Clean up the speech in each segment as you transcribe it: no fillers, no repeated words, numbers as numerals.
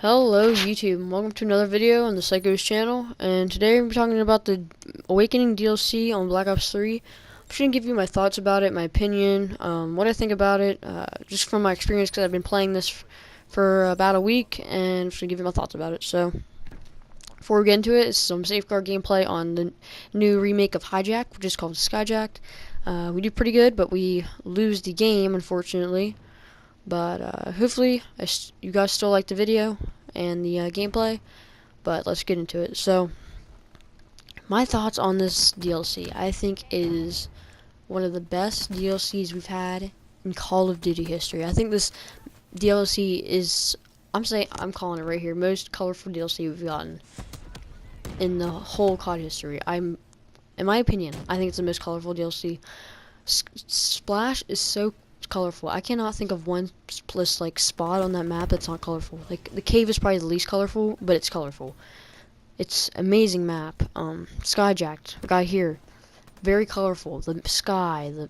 Hello YouTube, and welcome to another video on the Psycho's channel, and today we're talking about the Awakening DLC on Black Ops 3. I'm just going to give you my thoughts about it, my opinion, what I think about it, just from my experience because I've been playing this for about a week, and I'm just going to give you my thoughts about it. So, before we get into it, it's some Safeguard gameplay on the new remake of Hijack, which is called Skyjacked. We do pretty good, but we lose the game, unfortunately. But hopefully you guys still like the video and the gameplay, but let's get into it. So my thoughts on this DLC, I think is one of the best DLCs we've had in Call of Duty history. I think this DLC is, I'm calling it right here, most colorful DLC we've gotten in the whole COD history. In my opinion, I think it's the most colorful DLC. Splash is so colorful. I cannot think of one like spot on that map that's not colorful. Like the cave is probably the least colorful, but it's colorful. It's amazing map. Skyjacked, guy here, very colorful. The sky, the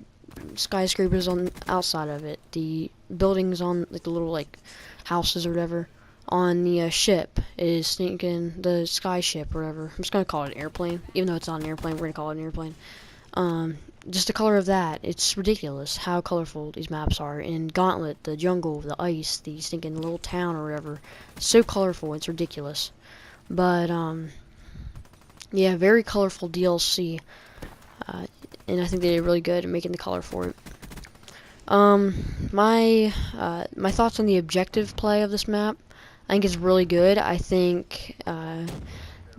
skyscrapers on the outside of it, the buildings on like the little like houses or whatever. On the ship is thinking the sky ship or whatever. I'm just gonna call it an airplane, even though it's not an airplane. We're gonna call it an airplane. Just the color of that, it's ridiculous how colorful these maps are. In Gauntlet, the jungle, the ice, the stinking little town or whatever, so colorful, it's ridiculous. But yeah, very colorful DLC, and I think they did really good at making the color for it. My thoughts on the objective play of this map, I think it's really good. I think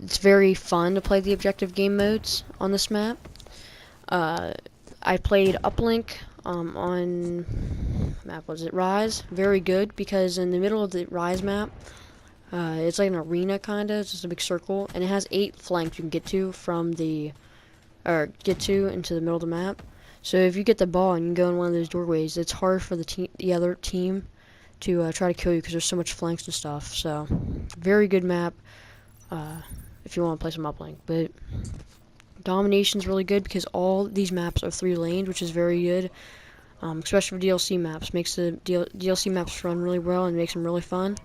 it's very fun to play the objective game modes on this map. I played Uplink on map, was it Rise? Very good, because in the middle of the Rise map, it's like an arena kinda, it's just a big circle, and it has 8 flanks you can get to into the middle of the map. So if you get the ball and you go in one of those doorways, it's hard for the other team to try to kill you because there's so much flanks and stuff. So very good map if you want to play some Uplink, but Domination's really good because all these maps are 3-laned, which is very good, especially for DLC maps. Makes the DLC maps run really well and makes them really fun.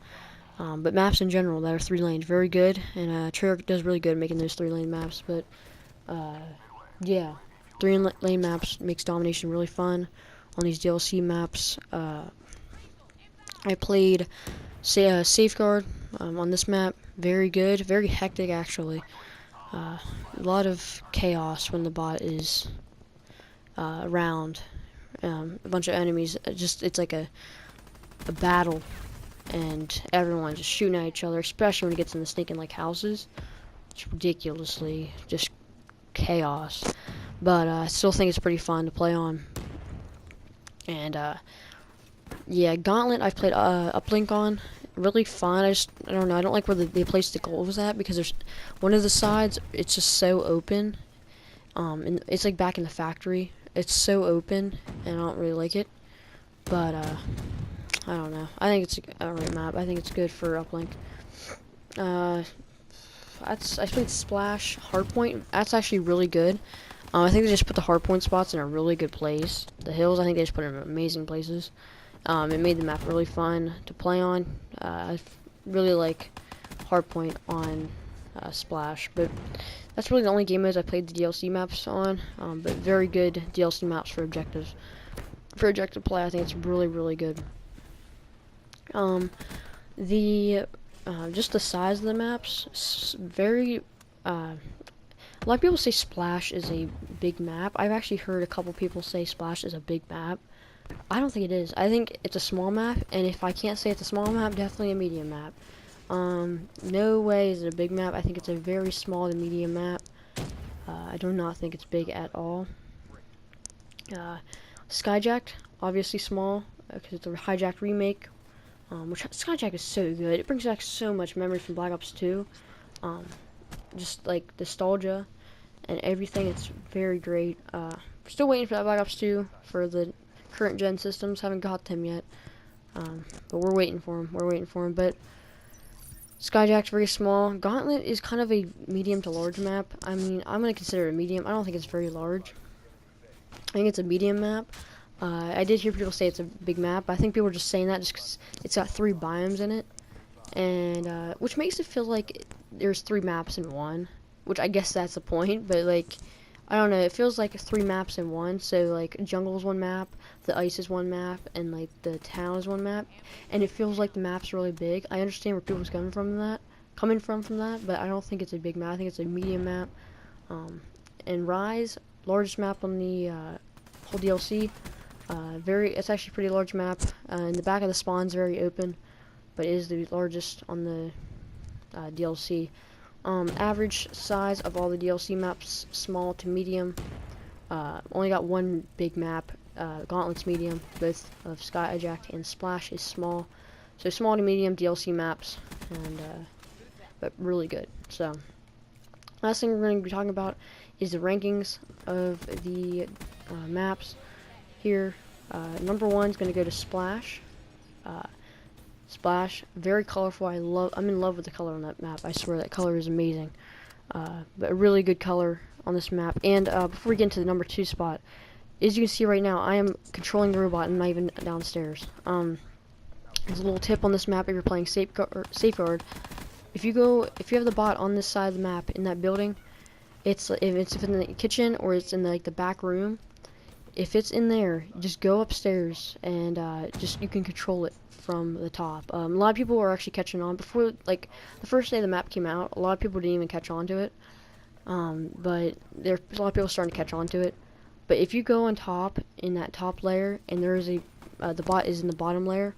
But maps in general that are 3-laned, very good, and Treyarch does really good at making those 3-lane maps. But yeah, 3-lane maps makes Domination really fun on these DLC maps. I played Safeguard on this map, very good, very hectic actually. A lot of chaos when the bot is around. A bunch of enemies. It's like a battle, and everyone's just shooting at each other. Especially when it gets in the stinking like houses. It's ridiculously just chaos. But I still think it's pretty fun to play on. And yeah, Gauntlet I've played Uplink on. Really fun. I don't know. I don't like where they placed the goals at, because there's one of the sides. It's just so open. And it's like back in the factory. It's so open, and I don't really like it. But I don't know. I think it's a alright map. I think it's good for Uplink. I played Splash Hardpoint. That's actually really good. I think they just put the hardpoint spots in a really good place. The hills, I think they just put them in amazing places. It made the map really fun to play on. I really like Hardpoint on Splash, but that's really the only game modes I played the DLC maps on. But very good DLC maps for objectives. For objective play, I think it's really, really good. Just the size of the maps, very. A lot of people say Splash is a big map. I've actually heard a couple people say Splash is a big map. I don't think it is. I think it's a small map, and if I can't say it's a small map, definitely a medium map. No way is it a big map. I think it's a very small to medium map. I do not think it's big at all. Skyjacked, obviously small, because it's a Hijacked remake. Which Skyjack is so good. It brings back so much memory from Black Ops 2. Just like nostalgia and everything. It's very great. Still waiting for that Black Ops 2 for the current gen systems. Haven't got them yet, but we're waiting for them. But Skyjack's very small. Gauntlet is kind of a medium to large map. I mean, I'm gonna consider it a medium. I don't think it's very large. I think it's a medium map. I did hear people say it's a big map. I think people are just saying that just because it's got 3 biomes in it. and which makes it feel like there's 3 maps in one, which I guess that's the point, but like I don't know, it feels like 3 maps in one. So like jungle is 1 map, the ice is 1 map, and like the town is 1 map, and it feels like the map's really big. I understand where people's coming from that, but I don't think it's a big map. I think it's a medium map. And Rise, largest map on the whole DLC. It's actually a pretty large map. In the back of the spawn's very open, but it is the largest on the DLC. Average size of all the DLC maps, small to medium. Only got 1 big map. Gauntlet's medium. Both of Sky Eject and Splash is small. So small to medium DLC maps, and but really good. So last thing we're going to be talking about is the rankings of the maps here. Number 1 is going to go to Splash. Splash, very colorful. I'm in love with the color on that map. I swear that color is amazing. But a really good color on this map. And before we get into the number 2 spot, as you can see right now, I am controlling the robot and not even downstairs. There's a little tip on this map if you're playing Safeguard. If you have the bot on this side of the map in that building, if it's in the kitchen or it's in the back room, if it's in there, just go upstairs and you can control it from the top. A lot of people are actually catching on. Before, like, the first day the map came out, a lot of people didn't even catch on to it. But there's a lot of people starting to catch on to it. But if you go on top, in that top layer, and there is the bot is in the bottom layer,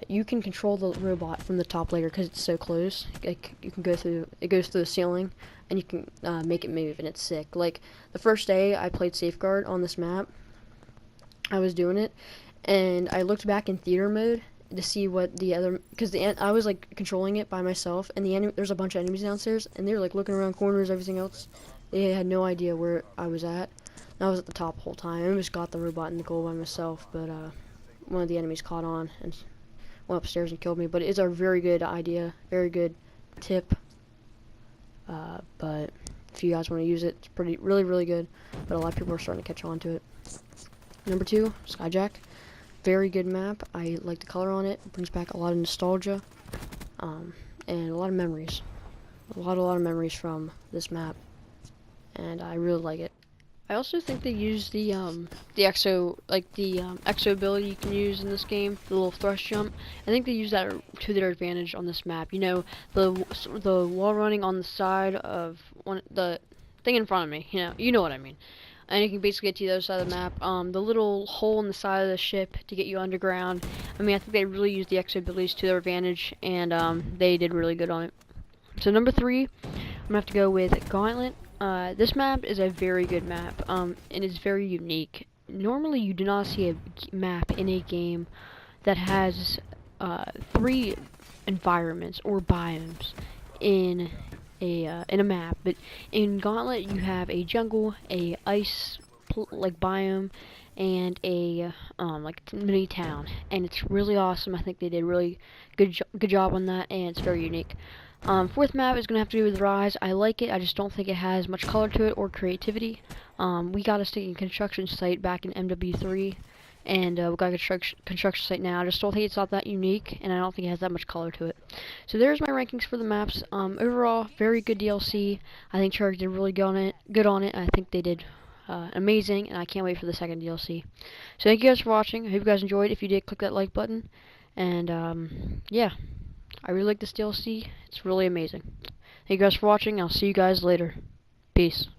you can control the robot from the top layer because it's so close. Like, you can go through, it goes through the ceiling, and you can make it move, and it's sick. Like, the first day I played Safeguard on this map, I was doing it, and I looked back in theater mode to see what the other, because I was like controlling it by myself, and there's a bunch of enemies downstairs, and they were like looking around corners, everything else. They had no idea where I was at. And I was at the top the whole time. I almost got the robot in the goal by myself, but one of the enemies caught on and went upstairs and killed me. But it's a very good idea, very good tip. But if you guys want to use it, it's really good. But a lot of people are starting to catch on to it. Number 2, Skyjack. Very good map. I like the color on it. It brings back a lot of nostalgia, and a lot of memories. A lot of memories from this map, and I really like it. I also think they use the exo, like the exo ability you can use in this game, the little thrust jump. I think they use that to their advantage on this map. You know, the wall running on the side of the thing in front of me. You know what I mean. And you can basically get to the other side of the map. The little hole in the side of the ship to get you underground. I mean, I think they really used the exo abilities to their advantage, and they did really good on it. So number 3, I'm gonna have to go with Gauntlet. This map is a very good map, and it's very unique. Normally, you do not see a map in a game that has 3 environments or biomes in a map. But in Gauntlet, you have a jungle, a ice like biome, and a like mini town, and it's really awesome. I think they did really good job on that, and it's very unique. 4th map is going to have to do with Rise. I like it, I just don't think it has much color to it or creativity. We got a state construction site back in MW3, and we got a construction site now. I just don't think it's not that unique, and I don't think it has that much color to it. So there's my rankings for the maps. Overall, very good DLC. I think Shark did really good on it. I think they did amazing, and I can't wait for the second DLC. So thank you guys for watching. I hope you guys enjoyed. If you did, click that like button, and yeah. I really like this DLC. It's really amazing. Thank you guys for watching. I'll see you guys later. Peace.